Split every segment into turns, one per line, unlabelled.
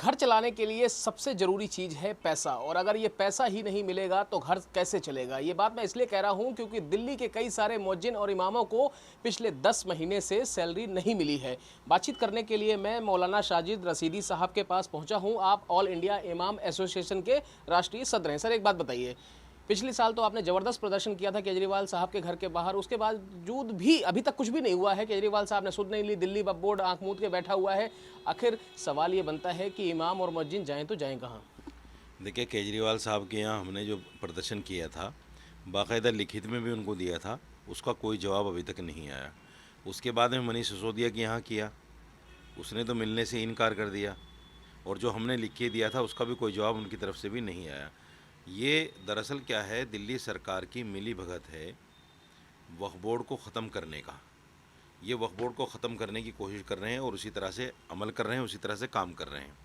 घर चलाने के लिए सबसे ज़रूरी चीज़ है पैसा और अगर ये पैसा ही नहीं मिलेगा तो घर कैसे चलेगा। ये बात मैं इसलिए कह रहा हूँ क्योंकि दिल्ली के कई सारे मुअज्जिन और इमामों को पिछले 10 महीने से सैलरी नहीं मिली है। बातचीत करने के लिए मैं मौलाना साजिद रशीदी साहब के पास पहुँचा हूँ। आप ऑल इंडिया इमाम एसोसिएशन के राष्ट्रीय सदर हैं। सर, एक बात बताइए, पिछले साल तो आपने ज़बरदस्त प्रदर्शन किया था केजरीवाल साहब के घर के बाहर, उसके बावजूद भी अभी तक कुछ भी नहीं हुआ है। केजरीवाल साहब ने सुध नहीं ली, दिल्ली वक्फ बोर्ड आंख मूंद के बैठा हुआ है। आखिर सवाल ये बनता है कि इमाम और मुअज्जिन जाएं तो जाएं कहाँ।
देखिए, केजरीवाल साहब के यहाँ हमने जो प्रदर्शन किया था, बाकायदा लिखित में भी उनको दिया था, उसका कोई जवाब अभी तक नहीं आया। उसके बाद में मनीष सिसोदिया के यहाँ किया, उसने तो मिलने से इनकार कर दिया, और जो हमने लिख के दिया था उसका भी कोई जवाब उनकी तरफ से भी नहीं आया। ये दरअसल क्या है, दिल्ली सरकार की मिली भगत है वक्फ बोर्ड को ख़त्म करने का। ये वक्फ बोर्ड को ख़त्म करने की कोशिश कर रहे हैं और उसी तरह से अमल कर रहे हैं, उसी तरह से काम कर रहे हैं।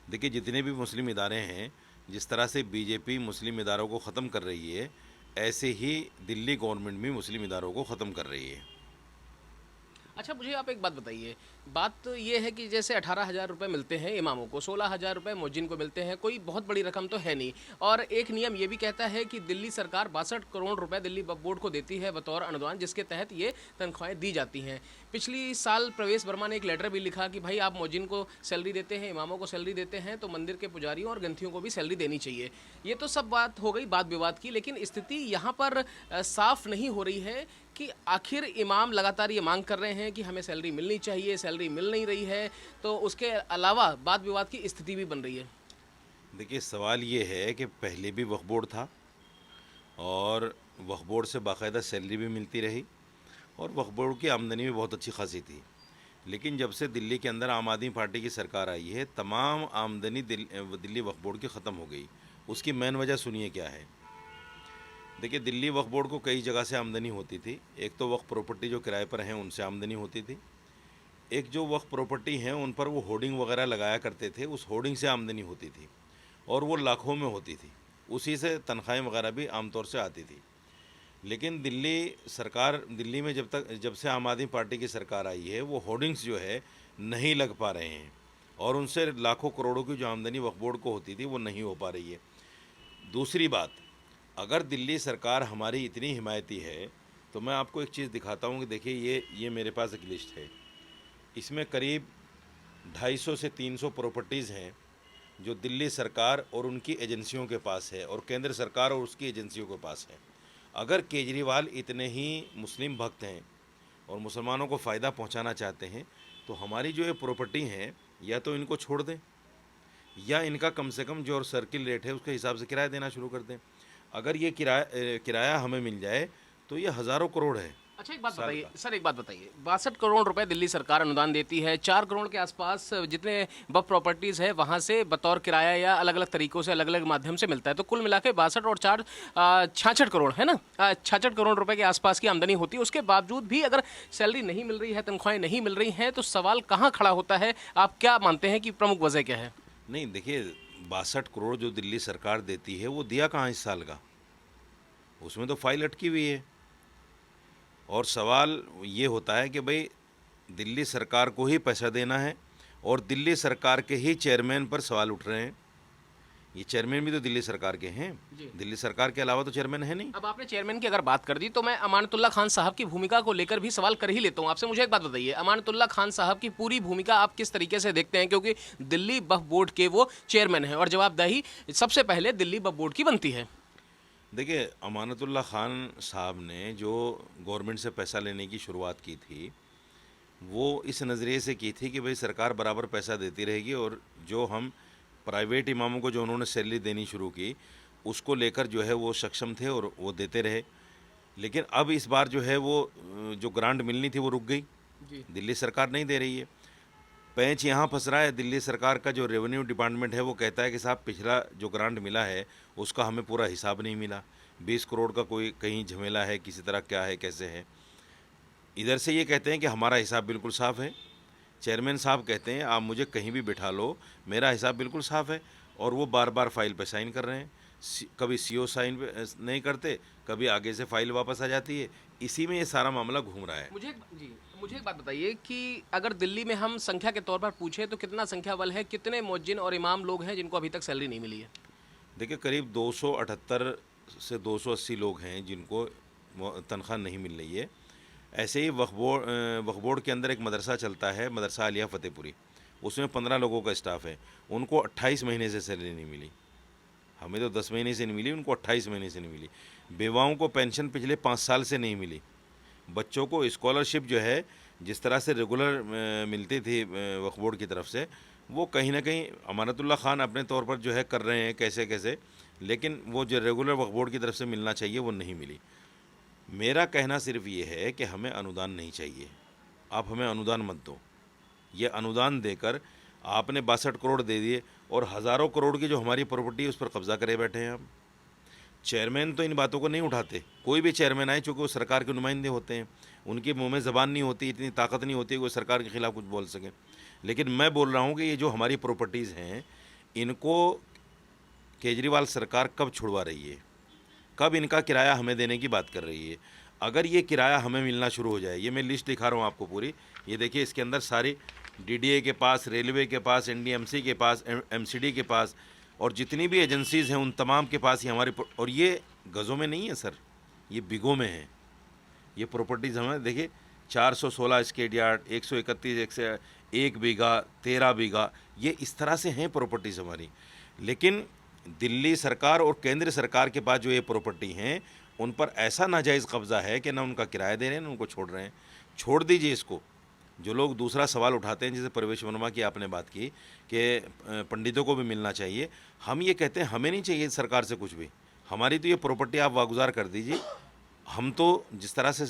देखिए, जितने भी मुस्लिम इदारे हैं, जिस तरह से बीजेपी मुस्लिम इदारों को ख़त्म कर रही है, ऐसे ही दिल्ली गवर्नमेंट भी मुस्लिम इदारों को ख़त्म कर रही है।
अच्छा, मुझे आप एक बात बताइए। बात तो ये है कि जैसे 18,000 रुपये मिलते हैं इमामों को, 16,000 रुपये मुअज्जिन को मिलते हैं, कोई बहुत बड़ी रकम तो है नहीं। और एक नियम ये भी कहता है कि दिल्ली सरकार 62 करोड़ रुपए दिल्ली वक्फ बोर्ड को देती है बतौर अनुदान, जिसके तहत ये तनख्वाहें दी जाती हैं। पिछली साल प्रवेश वर्मा ने एक लेटर भी लिखा कि भाई आप मुअज्जिन को सैलरी देते हैं, इमामों को सैलरी देते हैं, तो मंदिर के पुजारियों और ग्रंथियों को भी सैलरी देनी चाहिए। ये तो सब बात हो गई वाद विवाद की, लेकिन स्थिति यहाँ पर साफ नहीं हो रही है कि आखिर इमाम लगातार ये मांग कर रहे हैं कि हमें सैलरी मिलनी चाहिए, सैलरी मिल नहीं रही है, तो उसके अलावा वाद विवाद की स्थिति भी बन रही है।
देखिए, सवाल ये है कि पहले भी वक्फ बोर्ड था और वक्फ बोर्ड से बाकायदा सैलरी भी मिलती रही और वक्फ बोर्ड की आमदनी भी बहुत अच्छी खासी थी। लेकिन जब से दिल्ली के अंदर आम आदमी पार्टी की सरकार आई है, तमाम आमदनी दिल्ली वक्फ बोर्ड की ख़त्म हो गई। उसकी मेन वजह सुनिए क्या है। देखिए, दिल्ली वक्फ बोर्ड को कई जगह से आमदनी होती थी। एक तो वक्फ प्रॉपर्टी जो किराए पर हैं उनसे आमदनी होती थी। एक जो वक्फ प्रॉपर्टी हैं उन पर वो होर्डिंग वगैरह लगाया करते थे, उस होर्डिंग से आमदनी होती थी और वो लाखों में होती थी। उसी से तनख्वाहें वगैरह भी आमतौर से आती थी। लेकिन दिल्ली में जब से आम आदमी पार्टी की सरकार आई है, वो होर्डिंग्स जो है नहीं लग पा रहे हैं और उनसे लाखों करोड़ों की जो आमदनी वक्फ बोर्ड को होती थी वो नहीं हो पा रही है। दूसरी बात, अगर दिल्ली सरकार हमारी इतनी हिमायती है तो मैं आपको एक चीज़ दिखाता हूँ कि देखिए, ये मेरे पास एक लिस्ट है। इसमें करीब 250 से 300 प्रॉपर्टीज़ हैं जो दिल्ली सरकार और उनकी एजेंसियों के पास है और केंद्र सरकार और उसकी एजेंसियों के पास है। अगर केजरीवाल इतने ही मुस्लिम भक्त हैं और मुसलमानों को फ़ायदा पहुंचाना चाहते हैं तो हमारी जो ये प्रॉपर्टी हैं, या तो इनको छोड़ दें या इनका कम से कम जो सर्किल रेट है उसके हिसाब से किराया देना शुरू कर दें। अगर ये किराया हमें मिल जाए तो ये हज़ारों करोड़ है।
अच्छा, एक बात बताइए सर, एक बात बताइए, 62 करोड़ रुपए दिल्ली सरकार अनुदान देती है, 4 करोड़ के आसपास जितने वक्फ प्रॉपर्टीज़ है वहाँ से बतौर किराया या अलग अलग तरीक़ों से अलग अलग माध्यम से मिलता है, तो कुल मिला के 62 और 4 66 करोड़ है ना, 66 करोड़ रुपए के आसपास की आमदनी होती है। उसके बावजूद भी अगर सैलरी नहीं मिल रही है, तनख्वाहें नहीं मिल रही हैं, तो सवाल कहाँ खड़ा होता है? आप क्या मानते हैं कि प्रमुख वजह क्या है?
नहीं, देखिए, 62 करोड़ जो दिल्ली सरकार देती है वो दिया कहाँ इस साल का? उसमें तो फाइल अटकी हुई है। और सवाल ये होता है कि भाई दिल्ली सरकार को ही पैसा देना है और दिल्ली सरकार के ही चेयरमैन पर सवाल उठ रहे हैं। ये चेयरमैन भी तो दिल्ली सरकार के हैं, दिल्ली सरकार के अलावा तो चेयरमैन है नहीं।
अब आपने चेयरमैन की अगर बात कर दी तो मैं अमानतुल्लाह खान साहब की भूमिका को लेकर भी सवाल कर ही लेता हूं आपसे। मुझे एक बात बताइए, अमानतुल्लाह खान साहब की पूरी भूमिका आप किस तरीके से देखते हैं, क्योंकि दिल्ली वक्फ बोर्ड के वो चेयरमैन हैं और जवाबदेही सबसे पहले दिल्ली वक्फ बोर्ड की बनती है।
देखिए, अमानतुल्लाह खान साहब ने जो गवर्नमेंट से पैसा लेने की शुरुआत की थी वो इस नज़रिए से की थी कि भाई सरकार बराबर पैसा देती रहेगी और जो हम प्राइवेट इमामों को जो उन्होंने सैलरी देनी शुरू की उसको लेकर जो है वो सक्षम थे और वो देते रहे। लेकिन अब इस बार जो है वो जो ग्रांट मिलनी थी वो रुक गई, दिल्ली सरकार नहीं दे रही है। पेंच यहाँ फंस रहा है, दिल्ली सरकार का जो रेवेन्यू डिपार्टमेंट है वो कहता है कि साहब पिछला जो ग्रांट मिला है उसका हमें पूरा हिसाब नहीं मिला, 20 करोड़ का कोई कहीं झमेला है, किसी तरह क्या है कैसे है। इधर से ये कहते हैं कि हमारा हिसाब बिल्कुल साफ़ है, चेयरमैन साहब कहते हैं आप मुझे कहीं भी बिठा लो, मेरा हिसाब बिल्कुल साफ़ है, और वो बार बार फाइल पर साइन कर रहे हैं। कभी सीओ साइन नहीं करते, कभी आगे से फाइल वापस आ जाती है। इसी में ये सारा मामला घूम रहा है।
मुझे एक बात बताइए कि अगर दिल्ली में हम संख्या के तौर पर पूछें तो कितना संख्या बल है, कितने मुअज्जिन और इमाम लोग हैं जिनको अभी तक सैलरी नहीं मिली है?
देखिए, करीब 278 से 280 लोग हैं जिनको तनख्वाह नहीं मिल रही है। ऐसे ही वक्फ बोर्ड के अंदर एक मदरसा चलता है, मदरसा आलिया फ़तेहपुरी, उसमें 15 लोगों का स्टाफ है, उनको 28 महीने से सैलरी नहीं मिली। हमें तो 10 महीने से नहीं मिली, उनको 28 महीने से नहीं मिली। बेवाओं को पेंशन पिछले 5 साल से नहीं मिली। बच्चों को स्कॉलरशिप जो है जिस तरह से रेगुलर मिलती थी वक्फ बोर्ड की तरफ से, वो कहीं ना कहीं अमानतुल्लाह खान अपने तौर पर जो है कर रहे हैं कैसे कैसे, लेकिन वो जो रेगुलर वक्फ बोर्ड की तरफ से मिलना चाहिए वो नहीं मिली। मेरा कहना सिर्फ ये है कि हमें अनुदान नहीं चाहिए, आप हमें अनुदान मत दो। ये अनुदान देकर आपने 62 करोड़ दे दिए और हज़ारों करोड़ की जो हमारी प्रॉपर्टी है उस पर कब्जा करे बैठे हैं हम। चेयरमैन तो इन बातों को नहीं उठाते, कोई भी चेयरमैन आए, चूँकि वो सरकार के नुमाइंदे होते हैं, उनके मुंह में ज़बान नहीं होती, इतनी ताकत नहीं होती कि वो सरकार के ख़िलाफ़ कुछ बोल सकें। लेकिन मैं बोल रहा हूँ कि ये जो हमारी प्रॉपर्टीज़ हैं, इनको केजरीवाल सरकार कब छुड़वा रही है, कब इनका किराया हमें देने की बात कर रही है। अगर ये किराया हमें मिलना शुरू हो जाए, ये मैं लिस्ट दिखा रहा हूँ आपको पूरी, ये देखिए, इसके अंदर सारी डीडीए के पास, रेलवे के पास, एनडीएमसी के पास, एमसीडी के पास और जितनी भी एजेंसीज़ हैं उन तमाम के पास ये हमारी, और ये गज़ों में नहीं है सर, ये बिगों में है। ये प्रॉपर्टीज़ हमें देखिए 416 स्केट यार्ड, 131 1 बीघा, 13 बीघा, ये इस तरह से हैं प्रॉपर्टीज़ हमारी। लेकिन दिल्ली सरकार और केंद्र सरकार के पास जो ये प्रॉपर्टी हैं उन पर ऐसा नाजायज़ कब्ज़ा है कि ना उनका किराया दे रहे हैं ना उनको छोड़ रहे हैं। छोड़ दीजिए इसको। जो लोग दूसरा सवाल उठाते हैं, जैसे परवेश वर्मा की आपने बात की कि पंडितों को भी मिलना चाहिए, हम ये कहते हैं हमें नहीं चाहिए सरकार से कुछ भी, हमारी तो ये प्रॉपर्टी आप वागुजार कर दीजिए। हम तो जिस तरह से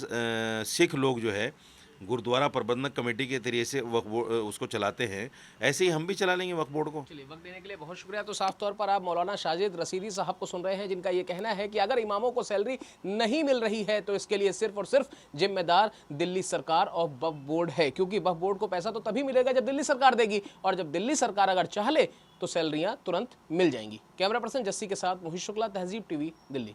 सिख लोग जो है गुरुद्वारा प्रबंधक कमेटी के जरिए से वक्फ बोर्ड उसको चलाते हैं, ऐसे ही हम भी चला लेंगे वक्फ बोर्ड को।
चलिए, वक्त देने के लिए बहुत शुक्रिया। तो साफ तौर पर आप मौलाना साजिद रसीदी साहब को सुन रहे हैं, जिनका ये कहना है कि अगर इमामों को सैलरी नहीं मिल रही है तो इसके लिए सिर्फ और सिर्फ जिम्मेदार दिल्ली सरकार और वक्फ बोर्ड है, क्योंकि वक्फ बोर्ड को पैसा तो तभी मिलेगा जब दिल्ली सरकार देगी, और जब दिल्ली सरकार अगर चाह ले तो सैलरियाँ तुरंत मिल जाएंगी। कैमरा पर्सन जस्सी के साथ मोहित शुक्ला, तहजीब टीवी, दिल्ली।